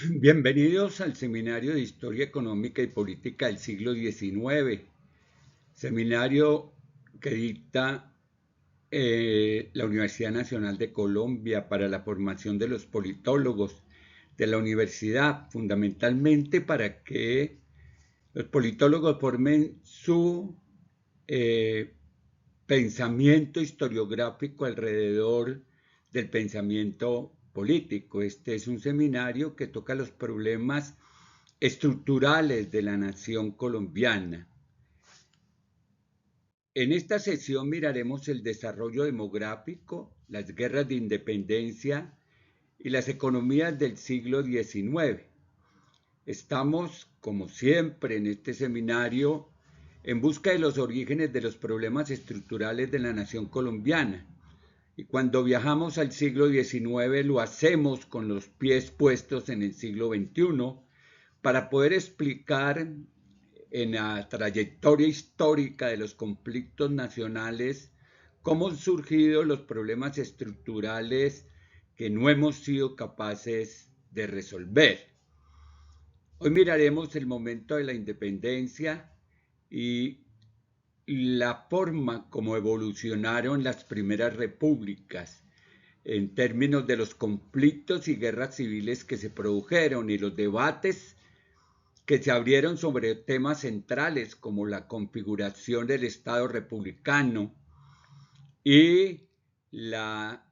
Bienvenidos al Seminario de Historia Económica y Política del siglo XIX, seminario que dicta la Universidad Nacional de Colombia para la formación de los politólogos de la universidad, fundamentalmente para que los politólogos formen su eh, pensamiento historiográfico alrededor del pensamiento político. Este es un seminario que toca los problemas estructurales de la nación colombiana. En esta sesión miraremos el desarrollo demográfico, las guerras de independencia y las economías del siglo XIX. Estamos, como siempre, en este seminario en busca de los orígenes de los problemas estructurales de la nación colombiana. Y cuando viajamos al siglo XIX lo hacemos con los pies puestos en el siglo XXI para poder explicar en la trayectoria histórica de los conflictos nacionales cómo han surgido los problemas estructurales que no hemos sido capaces de resolver. Hoy miraremos el momento de la independencia y la forma como evolucionaron las primeras repúblicas en términos de los conflictos y guerras civiles que se produjeron y los debates que se abrieron sobre temas centrales como la configuración del Estado republicano y la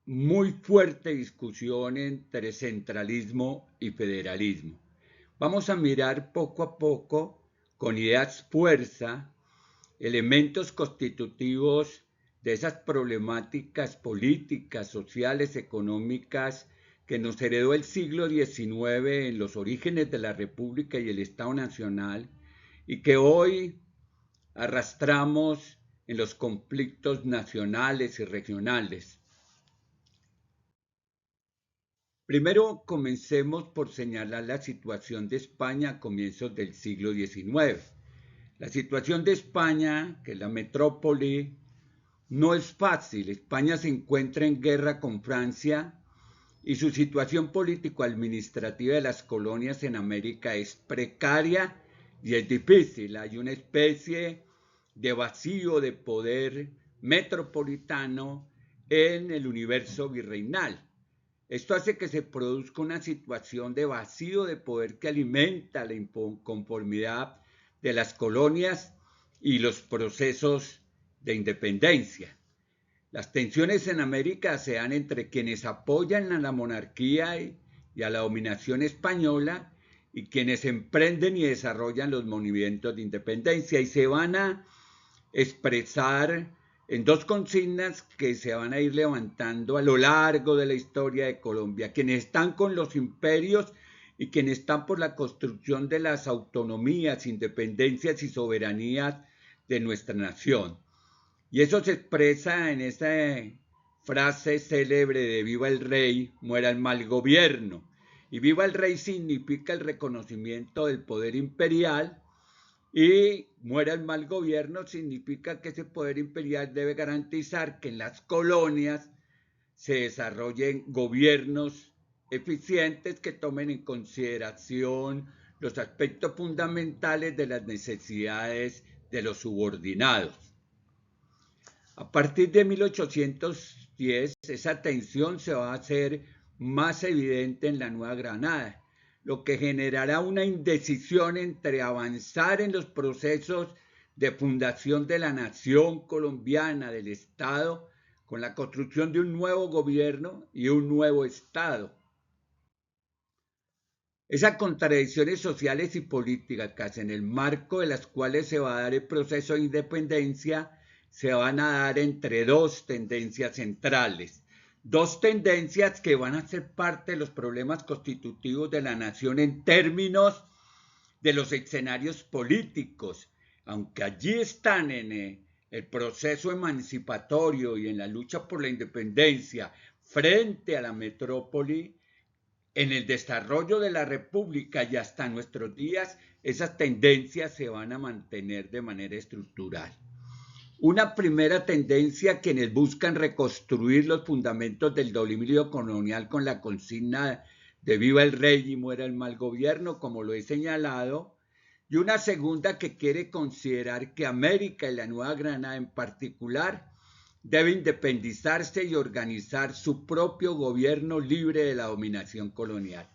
muy fuerte discusión entre centralismo y federalismo. Vamos a mirar poco a poco, con ideas fuerza, elementos constitutivos de esas problemáticas políticas, sociales, económicas que nos heredó el siglo XIX en los orígenes de la República y el Estado Nacional y que hoy arrastramos en los conflictos nacionales y regionales. Primero comencemos por señalar la situación de España a comienzos del siglo XIX. La situación de España, que es la metrópoli, no es fácil. España se encuentra en guerra con Francia y su situación político-administrativa de las colonias en América es precaria y es difícil. Hay una especie de vacío de poder metropolitano en el universo virreinal. Esto hace que se produzca una situación de vacío de poder que alimenta la inconformidad de las colonias y los procesos de independencia. Las tensiones en América se dan entre quienes apoyan a la monarquía y a la dominación española y quienes emprenden y desarrollan los movimientos de independencia y se van a expresar en dos consignas que se van a ir levantando a lo largo de la historia de Colombia, quienes están con los imperios y quienes están por la construcción de las autonomías, independencias y soberanías de nuestra nación. Y eso se expresa en esa frase célebre de viva el rey, muera el mal gobierno. Y viva el rey significa el reconocimiento del poder imperial y muera el mal gobierno significa que ese poder imperial debe garantizar que en las colonias se desarrollen gobiernos eficientes que tomen en consideración los aspectos fundamentales de las necesidades de los subordinados. A partir de 1810, esa tensión se va a hacer más evidente en la Nueva Granada, lo que generará una indecisión entre avanzar en los procesos de fundación de la nación colombiana, del Estado, con la construcción de un nuevo gobierno y un nuevo Estado. Esas contradicciones sociales y políticas en el marco de las cuales se va a dar el proceso de independencia se van a dar entre dos tendencias centrales. Dos tendencias que van a ser parte de los problemas constitutivos de la nación en términos de los escenarios políticos, aunque allí están en el proceso emancipatorio y en la lucha por la independencia frente a la metrópoli, en el desarrollo de la República y hasta nuestros días, esas tendencias se van a mantener de manera estructural. Una primera tendencia, quienes buscan reconstruir los fundamentos del dominio colonial con la consigna de viva el rey y muera el mal gobierno, como lo he señalado, y una segunda que quiere considerar que América y la Nueva Granada en particular debe independizarse y organizar su propio gobierno libre de la dominación colonial.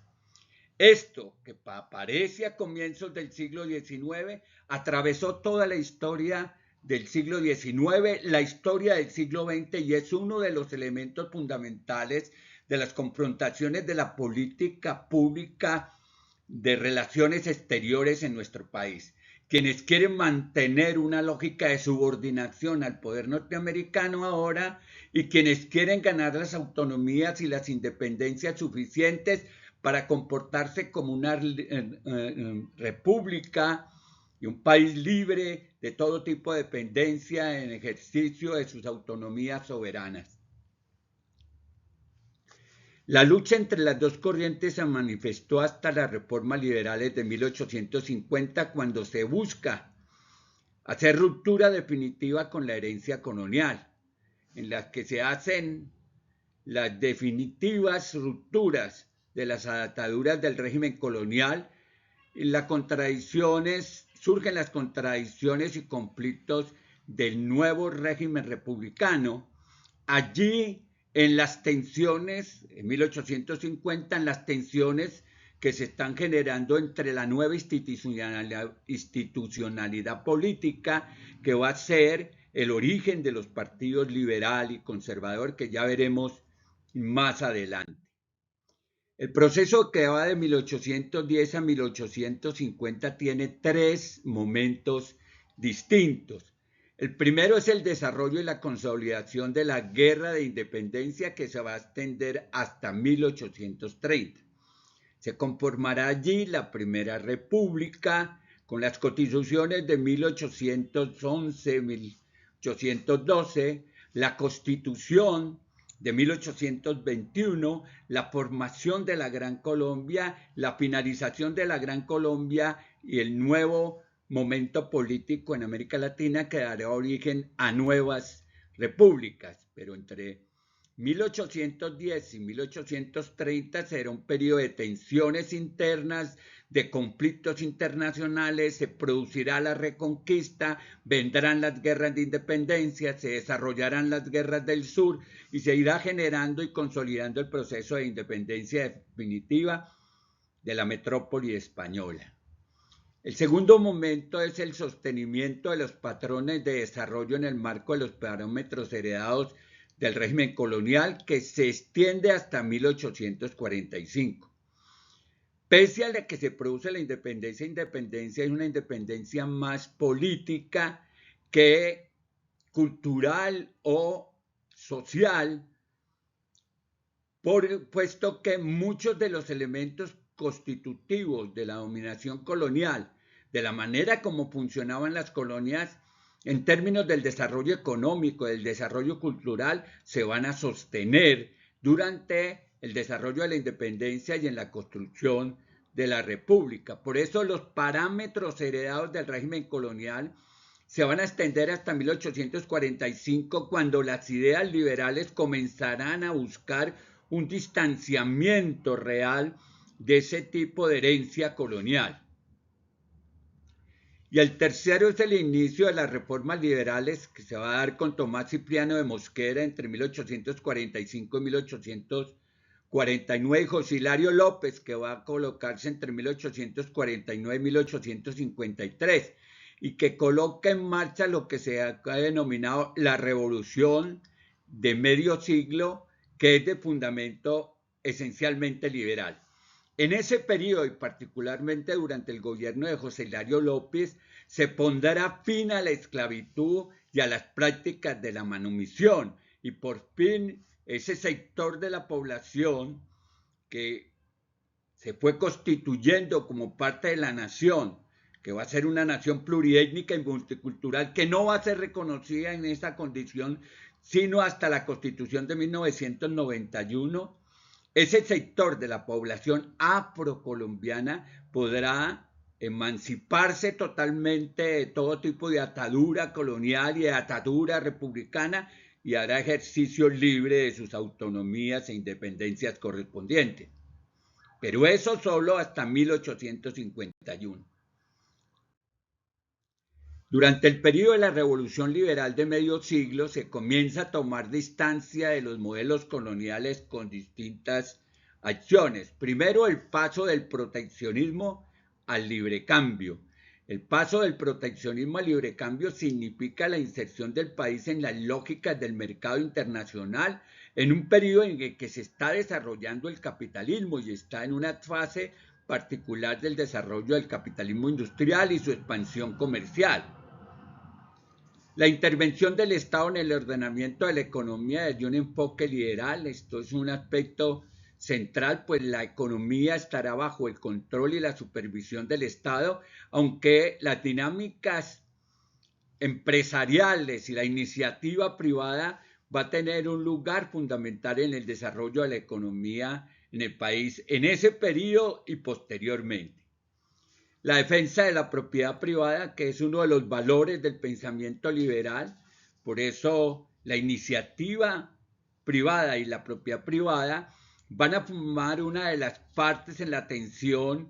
Esto, que aparece a comienzos del siglo XIX, atravesó toda la historia del siglo XIX, la historia del siglo XX, y es uno de los elementos fundamentales de las confrontaciones de la política pública de relaciones exteriores en nuestro país. Quienes quieren mantener una lógica de subordinación al poder norteamericano ahora y quienes quieren ganar las autonomías y las independencias suficientes para comportarse como una república y un país libre de todo tipo de dependencia en ejercicio de sus autonomías soberanas. La lucha entre las dos corrientes se manifestó hasta las reformas liberales de 1850, cuando se busca hacer ruptura definitiva con la herencia colonial, en las que se hacen las definitivas rupturas de las ataduras del régimen colonial y surgen las contradicciones y conflictos del nuevo régimen republicano. Allí, en las tensiones, en 1850, en las tensiones que se están generando entre la nueva institucionalidad política, que va a ser el origen de los partidos liberal y conservador, que ya veremos más adelante. El proceso que va de 1810 a 1850 tiene tres momentos distintos. El primero es el desarrollo y la consolidación de la guerra de independencia, que se va a extender hasta 1830. Se conformará allí la Primera República con las constituciones de 1811, 1812, la Constitución de 1821, la formación de la Gran Colombia, la finalización de la Gran Colombia y el nuevo momento político en América Latina que dará origen a nuevas repúblicas. Pero entre 1810 y 1830 será un periodo de tensiones internas, de conflictos internacionales, se producirá la reconquista, vendrán las guerras de independencia, se desarrollarán las guerras del sur y se irá generando y consolidando el proceso de independencia definitiva de la metrópoli española. El segundo momento es el sostenimiento de los patrones de desarrollo en el marco de los parámetros heredados del régimen colonial, que se extiende hasta 1845. Pese a la que se produce la independencia es una independencia más política que cultural o social, puesto que muchos de los elementos constitutivos de la dominación colonial, de la manera como funcionaban las colonias en términos del desarrollo económico, del desarrollo cultural, se van a sostener durante el desarrollo de la independencia y en la construcción de la república. Por eso los parámetros heredados del régimen colonial se van a extender hasta 1845, cuando las ideas liberales comenzarán a buscar un distanciamiento real de ese tipo de herencia colonial. Y el tercero es el inicio de las reformas liberales, que se va a dar con Tomás Cipriano de Mosquera entre 1845 y 1849, y José Hilario López, que va a colocarse entre 1849 y 1853, y que coloca en marcha lo que se ha denominado la revolución de medio siglo, que es de fundamento esencialmente liberal. En ese periodo, y particularmente durante el gobierno de José Hilario López, se pondrá fin a la esclavitud y a las prácticas de la manumisión, y por fin ese sector de la población que se fue constituyendo como parte de la nación, que va a ser una nación pluriétnica y multicultural, que no va a ser reconocida en esa condición sino hasta la Constitución de 1991, ese sector de la población afrocolombiana podrá emanciparse totalmente de todo tipo de atadura colonial y de atadura republicana y hará ejercicio libre de sus autonomías e independencias correspondientes. pero eso solo hasta 1851. Durante el periodo de la Revolución Liberal de medio siglo se comienza a tomar distancia de los modelos coloniales con distintas acciones. Primero, el paso del proteccionismo al libre cambio. El paso del proteccionismo al libre cambio significa la inserción del país en las lógicas del mercado internacional en un periodo en el que se está desarrollando el capitalismo y está en una fase particular del desarrollo del capitalismo industrial y su expansión comercial. La intervención del Estado en el ordenamiento de la economía desde un enfoque liberal, esto es un aspecto central, pues la economía estará bajo el control y la supervisión del Estado, aunque las dinámicas empresariales y la iniciativa privada va a tener un lugar fundamental en el desarrollo de la economía en el país en ese periodo y posteriormente. La defensa de la propiedad privada, que es uno de los valores del pensamiento liberal, por eso la iniciativa privada y la propiedad privada van a formar una de las partes en la tensión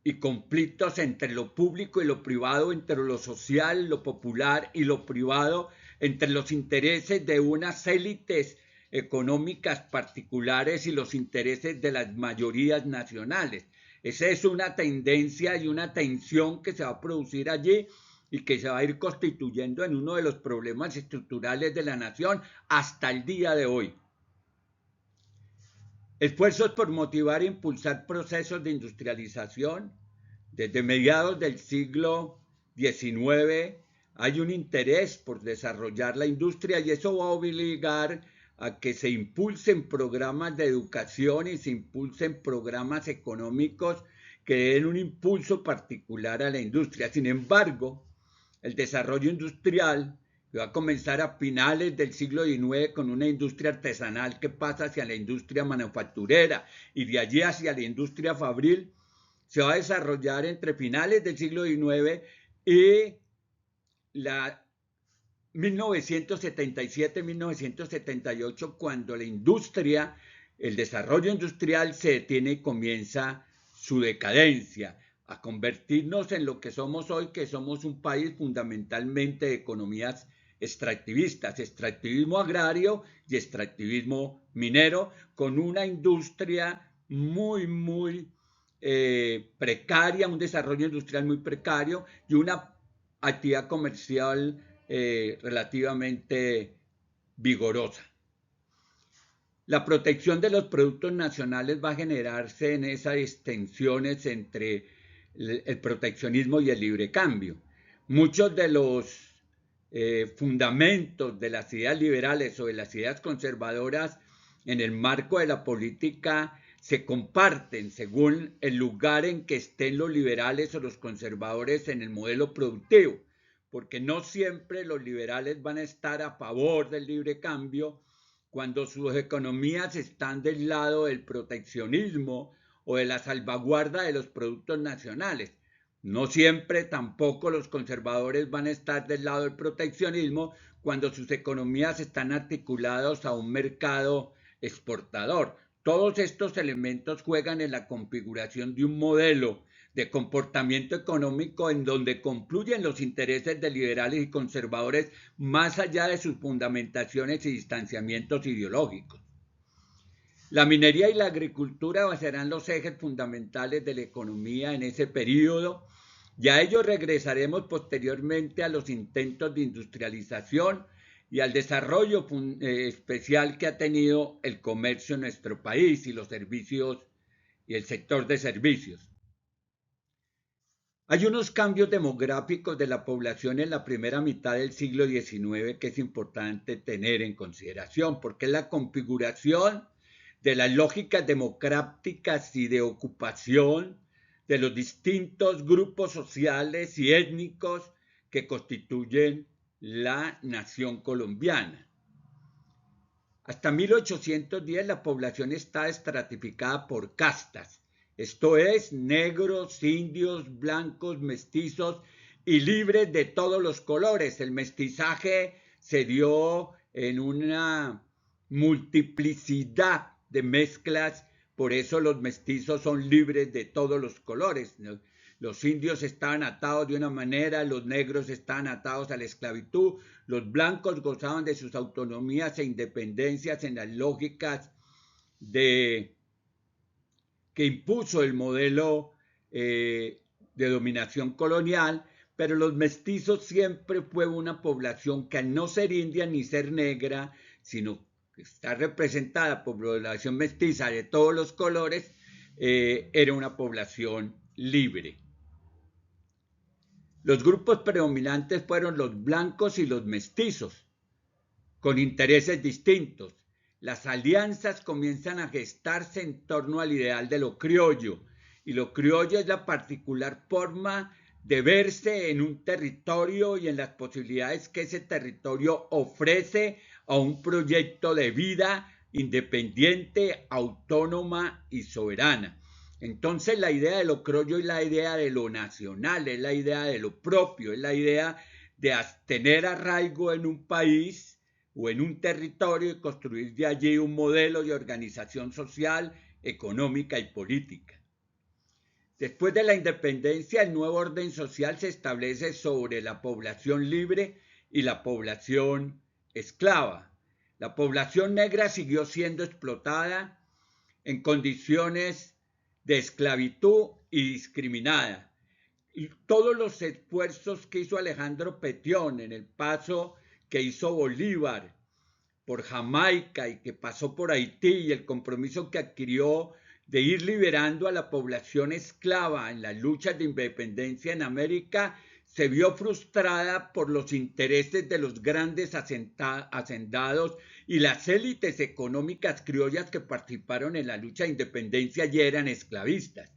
y conflictos entre lo público y lo privado, entre lo social, lo popular y lo privado, entre los intereses de unas élites económicas particulares y los intereses de las mayorías nacionales. Esa es una tendencia y una tensión que se va a producir allí y que se va a ir constituyendo en uno de los problemas estructurales de la nación hasta el día de hoy. Esfuerzos por motivar e impulsar procesos de industrialización. Desde mediados del siglo XIX hay un interés por desarrollar la industria y eso va a obligar a que se impulsen programas de educación y se impulsen programas económicos que den un impulso particular a la industria. Sin embargo, el desarrollo industrial que va a comenzar a finales del siglo XIX con una industria artesanal que pasa hacia la industria manufacturera y de allí hacia la industria fabril, se va a desarrollar entre finales del siglo XIX y la 1977-1978, cuando la industria, el desarrollo industrial se detiene y comienza su decadencia, a convertirnos en lo que somos hoy, que somos un país fundamentalmente de economías extractivistas, extractivismo agrario y extractivismo minero, con una industria muy precaria, un desarrollo industrial muy precario y una actividad comercial relativamente vigorosa. La protección de los productos nacionales va a generarse en esas tensiones entre el proteccionismo y el libre cambio. Muchos de los fundamentos de las ideas liberales o de las ideas conservadoras en el marco de la política se comparten según el lugar en que estén los liberales o los conservadores en el modelo productivo, porque no siempre los liberales van a estar a favor del libre cambio cuando sus economías están del lado del proteccionismo o de la salvaguarda de los productos nacionales. No siempre tampoco los conservadores van a estar del lado del proteccionismo cuando sus economías están articuladas a un mercado exportador. Todos estos elementos juegan en la configuración de un modelo de comportamiento económico en donde confluyen los intereses de liberales y conservadores más allá de sus fundamentaciones y distanciamientos ideológicos. La minería y la agricultura serán los ejes fundamentales de la economía en ese periodo. Y a ello regresaremos posteriormente a los intentos de industrialización y al desarrollo especial que ha tenido el comercio en nuestro país y los servicios y el sector de servicios. Hay unos cambios demográficos de la población en la primera mitad del siglo XIX que es importante tener en consideración, porque es la configuración de las lógicas democráticas y de ocupación de los distintos grupos sociales y étnicos que constituyen la nación colombiana. Hasta 1810 la población está estratificada por castas, esto es, negros, indios, blancos, mestizos y libres de todos los colores. El mestizaje se dio en una multiplicidad de mezclas por eso los mestizos son libres de todos los colores, ¿no? Los indios estaban atados de una manera, los negros estaban atados a la esclavitud, los blancos gozaban de sus autonomías e independencias en las lógicas que impuso el modelo de dominación colonial, pero los mestizos siempre fue una población que al no ser india ni ser negra, sino que está representada por población mestiza de todos los colores, era una población libre. Los grupos predominantes fueron los blancos y los mestizos, con intereses distintos. Las alianzas comienzan a gestarse en torno al ideal de lo criollo, y lo criollo es la particular forma de verse en un territorio y en las posibilidades que ese territorio ofrece a un proyecto de vida independiente, autónoma y soberana. Entonces la idea de lo criollo es la idea de lo nacional, es la idea de lo propio, es la idea de tener arraigo en un país o en un territorio y construir de allí un modelo de organización social, económica y política. Después de la independencia, el nuevo orden social se establece sobre la población libre y la población esclava. La población negra siguió siendo explotada en condiciones de esclavitud y discriminada. Y todos los esfuerzos que hizo Alejandro Petión en el paso que hizo Bolívar por Jamaica y que pasó por Haití y el compromiso que adquirió de ir liberando a la población esclava en las luchas de independencia en América, se vio frustrada por los intereses de los grandes hacendados y las élites económicas criollas que participaron en la lucha de independencia y eran esclavistas.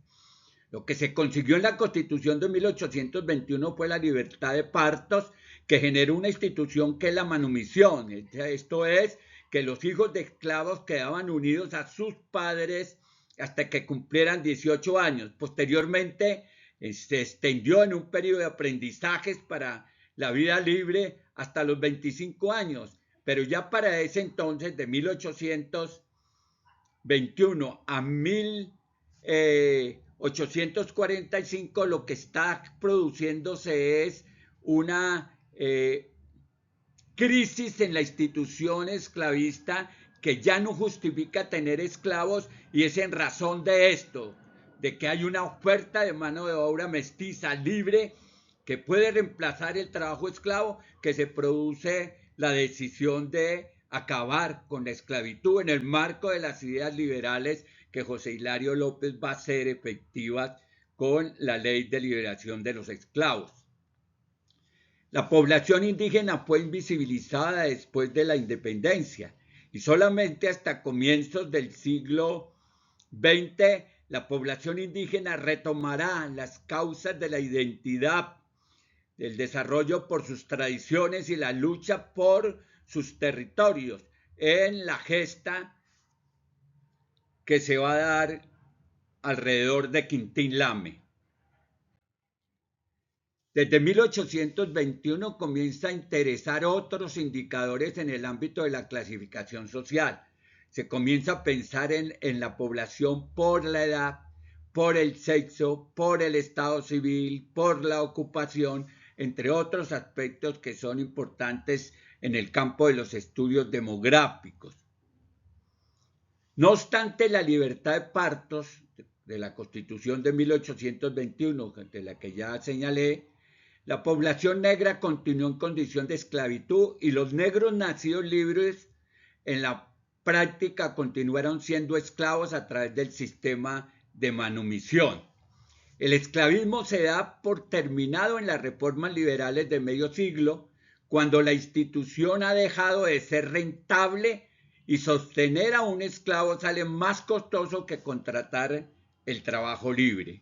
Lo que se consiguió en la Constitución de 1821 fue la libertad de partos, que generó una institución que es la manumisión. Esto es, que los hijos de esclavos quedaban unidos a sus padres hasta que cumplieran 18 años. Posteriormente, se extendió en un periodo de aprendizajes para la vida libre hasta los 25 años, pero ya para ese entonces, de 1821 a 1845, lo que está produciéndose es una crisis en la institución esclavista que ya no justifica tener esclavos, y es en razón de esto, de que hay una oferta de mano de obra mestiza libre que puede reemplazar el trabajo esclavo, que se produce la decisión de acabar con la esclavitud en el marco de las ideas liberales que José Hilario López va a hacer efectivas con la Ley de Liberación de los Esclavos. La población indígena fue invisibilizada después de la independencia y solamente hasta comienzos del siglo XX la población indígena retomará las causas de la identidad, del desarrollo por sus tradiciones y la lucha por sus territorios en la gesta que se va a dar alrededor de Quintín Lame. Desde 1821 comienza a interesar otros indicadores en el ámbito de la clasificación social. Se comienza a pensar en la población por la edad, por el sexo, por el estado civil, por la ocupación, entre otros aspectos que son importantes en el campo de los estudios demográficos. No obstante, la libertad de partos de la Constitución de 1821, de la que ya señalé, la población negra continuó en condición de esclavitud y los negros nacidos libres en la práctica continuaron siendo esclavos a través del sistema de manumisión. El esclavismo se da por terminado en las reformas liberales de medio siglo, cuando la institución ha dejado de ser rentable y sostener a un esclavo sale más costoso que contratar el trabajo libre.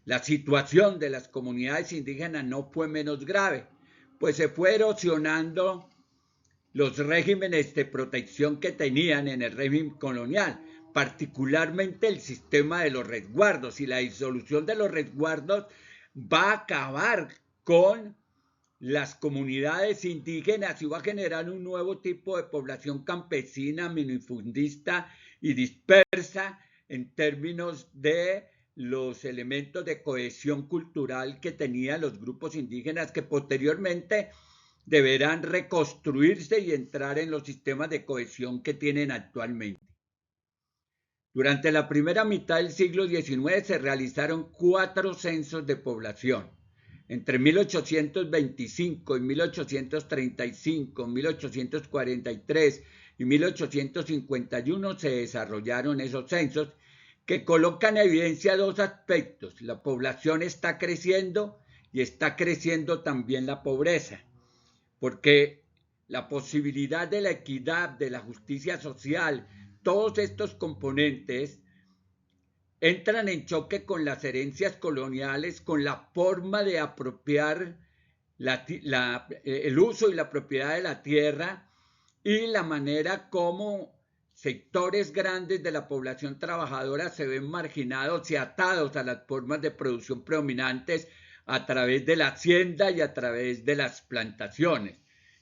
La situación de las comunidades indígenas no fue menos grave, pues se fue erosionando los regímenes de protección que tenían en el régimen colonial, particularmente el sistema de los resguardos, y la disolución de los resguardos va a acabar con las comunidades indígenas y va a generar un nuevo tipo de población campesina, minifundista y dispersa, en términos de los elementos de cohesión cultural que tenían los grupos indígenas que posteriormente deberán reconstruirse y entrar en los sistemas de cohesión que tienen actualmente. Durante la primera mitad del siglo XIX se realizaron 4 censos de población. Entre 1825 y 1835, 1843 y 1851 se desarrollaron esos censos que colocan en evidencia dos aspectos. La población está creciendo y está creciendo también la pobreza, porque la posibilidad de la equidad, de la justicia social, todos estos componentes entran en choque con las herencias coloniales, con la forma de apropiar el uso y la propiedad de la tierra y la manera como sectores grandes de la población trabajadora se ven marginados y atados a las formas de producción predominantes a través de la hacienda y a través de las plantaciones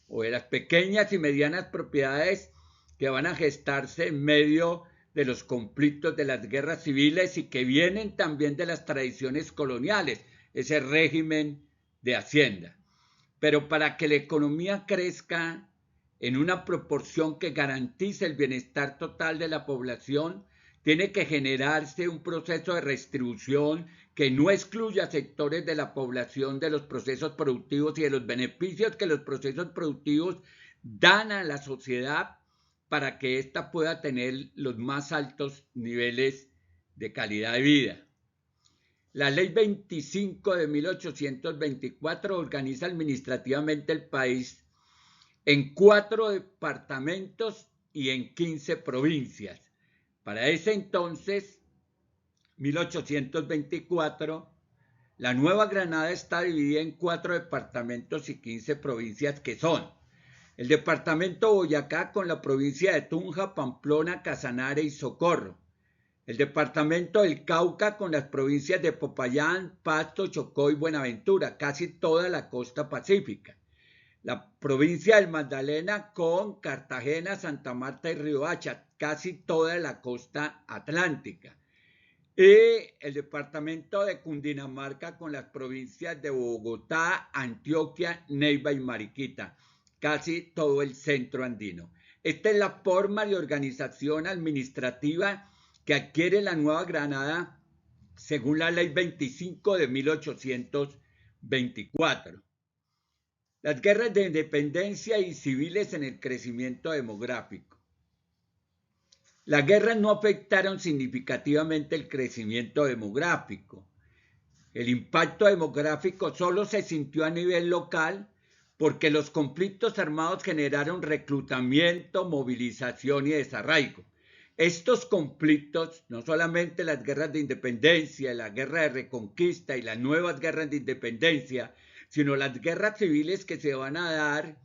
o de las pequeñas y medianas propiedades que van a gestarse en medio de los conflictos de las guerras civiles y que vienen también de las tradiciones coloniales, ese régimen de hacienda. Pero para que la economía crezca en una proporción que garantice el bienestar total de la población, tiene que generarse un proceso de redistribución que no excluya sectores de la población de los procesos productivos y de los beneficios que los procesos productivos dan a la sociedad para que ésta pueda tener los más altos niveles de calidad de vida. La Ley 25 de 1824 organiza administrativamente el país en 4 departamentos y en 15 provincias. Para ese entonces, 1824, la Nueva Granada está dividida en 4 departamentos y 15 provincias que son el departamento Boyacá con la provincia de Tunja, Pamplona, Casanare y Socorro. El departamento del Cauca con las provincias de Popayán, Pasto, Chocó y Buenaventura, casi toda la costa pacífica. La provincia del Magdalena con Cartagena, Santa Marta y Riohacha, casi toda la costa atlántica. Y el departamento de Cundinamarca con las provincias de Bogotá, Antioquia, Neiva y Mariquita, casi todo el centro andino. Esta es la forma de organización administrativa que adquiere la Nueva Granada según la Ley 25 de 1824. Las guerras de independencia y civiles en el crecimiento demográfico. Las guerras no afectaron significativamente el crecimiento demográfico. El impacto demográfico solo se sintió a nivel local porque los conflictos armados generaron reclutamiento, movilización y desarraigo. Estos conflictos, no solamente las guerras de independencia, la guerra de reconquista y las nuevas guerras de independencia, sino las guerras civiles que se van a dar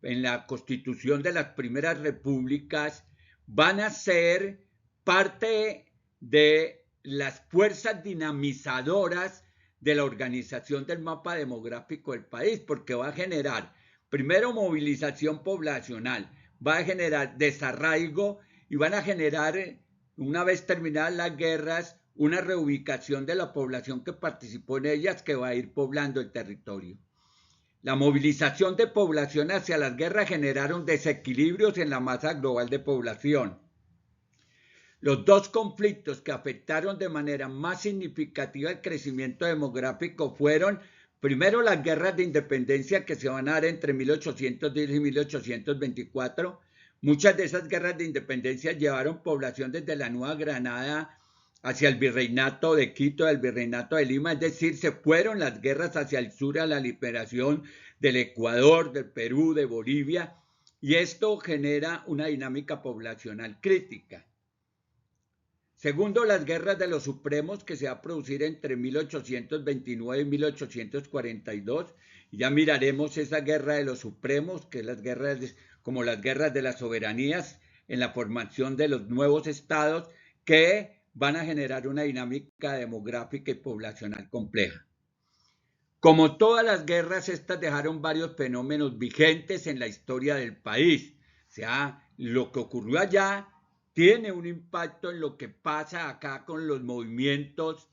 en la constitución de las primeras repúblicas, van a ser parte de las fuerzas dinamizadoras de la organización del mapa demográfico del país, porque va a generar, primero, movilización poblacional, va a generar desarraigo y van a generar, una vez terminadas las guerras, una reubicación de la población que participó en ellas que va a ir poblando el territorio. La movilización de población hacia las guerras generaron desequilibrios en la masa global de población. Los dos conflictos que afectaron de manera más significativa el crecimiento demográfico fueron, primero, las guerras de independencia que se van a dar entre 1810 y 1824. Muchas de esas guerras de independencia llevaron población desde la Nueva Granada hacia el virreinato de Quito, el virreinato de Lima, es decir, se fueron las guerras hacia el sur a la liberación del Ecuador, del Perú, de Bolivia, y esto genera una dinámica poblacional crítica. Segundo, las guerras de los supremos que se va a producir entre 1829 y 1842. Y ya miraremos esa guerra de los supremos, que es las guerras como las guerras de las soberanías en la formación de los nuevos estados que van a generar una dinámica demográfica y poblacional compleja. Como todas las guerras, estas dejaron varios fenómenos vigentes en la historia del país. O sea, lo que ocurrió allá tiene un impacto en lo que pasa acá con los movimientos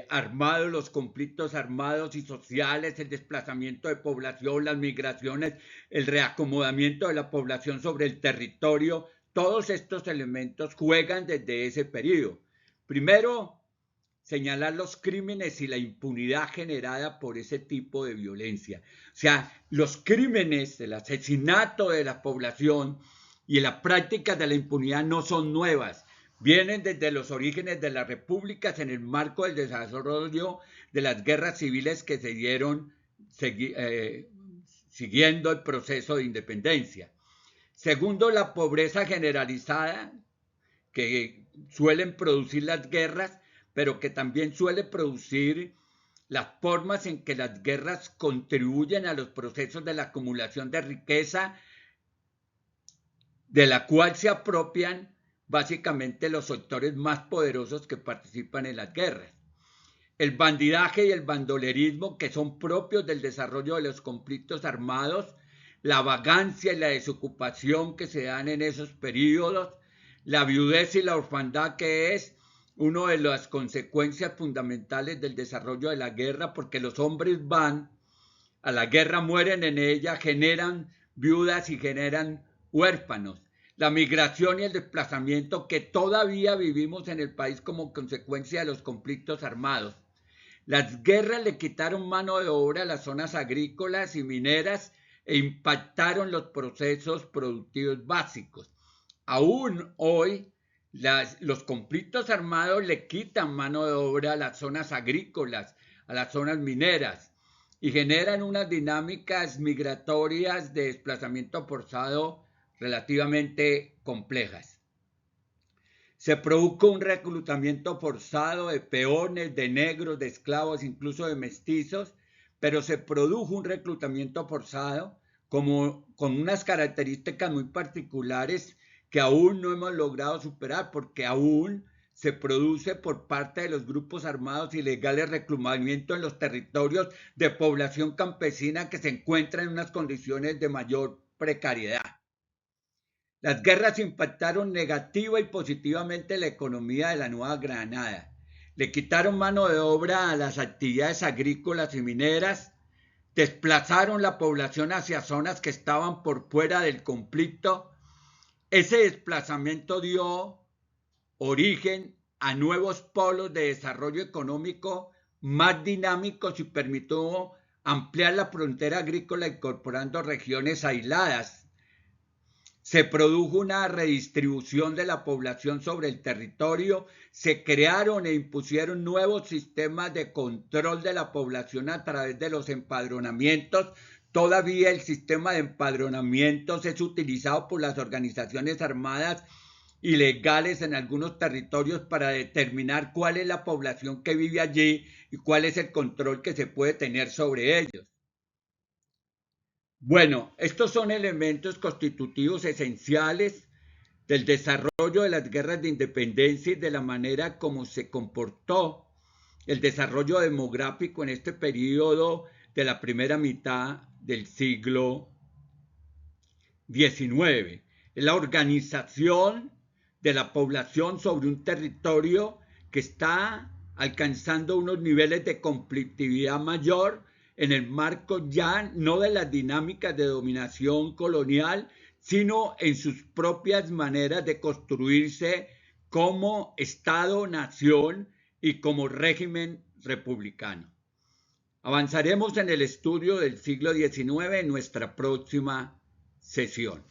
armados, los conflictos armados y sociales, el desplazamiento de población, las migraciones, el reacomodamiento de la población sobre el territorio. Todos estos elementos juegan desde ese periodo. Primero, señalar los crímenes y la impunidad generada por ese tipo de violencia. O sea, los crímenes, el asesinato de la población y las prácticas de la impunidad no son nuevas. Vienen desde los orígenes de las repúblicas en el marco del desarrollo de las guerras civiles que se dieron siguiendo el proceso de independencia. Segundo, la pobreza generalizada que suelen producir las guerras, pero que también suele producir las formas en que las guerras contribuyen a los procesos de la acumulación de riqueza, de la cual se apropian básicamente los sectores más poderosos que participan en las guerras. El bandidaje y el bandolerismo, que son propios del desarrollo de los conflictos armados, la vagancia y la desocupación que se dan en esos periodos, la viudez y la orfandad, que es una de las consecuencias fundamentales del desarrollo de la guerra, porque los hombres van a la guerra, mueren en ella, generan viudas y generan huérfanos. La migración y el desplazamiento que todavía vivimos en el país como consecuencia de los conflictos armados. Las guerras le quitaron mano de obra a las zonas agrícolas y mineras e impactaron los procesos productivos básicos. Aún hoy, los conflictos armados le quitan mano de obra a las zonas agrícolas, a las zonas mineras, y generan unas dinámicas migratorias de desplazamiento forzado relativamente complejas. Se produjo un reclutamiento forzado de peones, de negros, de esclavos, incluso de mestizos, pero se produjo un reclutamiento forzado con unas características muy particulares que aún no hemos logrado superar, porque aún se produce por parte de los grupos armados ilegales reclutamiento en los territorios de población campesina que se encuentra en unas condiciones de mayor precariedad. Las guerras impactaron negativa y positivamente la economía de la Nueva Granada. Le quitaron mano de obra a las actividades agrícolas y mineras, desplazaron la población hacia zonas que estaban por fuera del conflicto. Ese desplazamiento dio origen a nuevos polos de desarrollo económico más dinámicos y permitió ampliar la frontera agrícola incorporando regiones aisladas. Se produjo una redistribución de la población sobre el territorio, se crearon e impusieron nuevos sistemas de control de la población a través de los empadronamientos. Todavía el sistema de empadronamientos es utilizado por las organizaciones armadas ilegales en algunos territorios para determinar cuál es la población que vive allí y cuál es el control que se puede tener sobre ellos. Bueno, estos son elementos constitutivos esenciales del desarrollo de las guerras de independencia y de la manera como se comportó el desarrollo demográfico en este periodo de la primera mitad del siglo XIX. Es la organización de la población sobre un territorio que está alcanzando unos niveles de conflictividad mayor en el marco ya no de las dinámicas de dominación colonial, sino en sus propias maneras de construirse como Estado-nación y como régimen republicano. Avanzaremos en el estudio del siglo XIX en nuestra próxima sesión.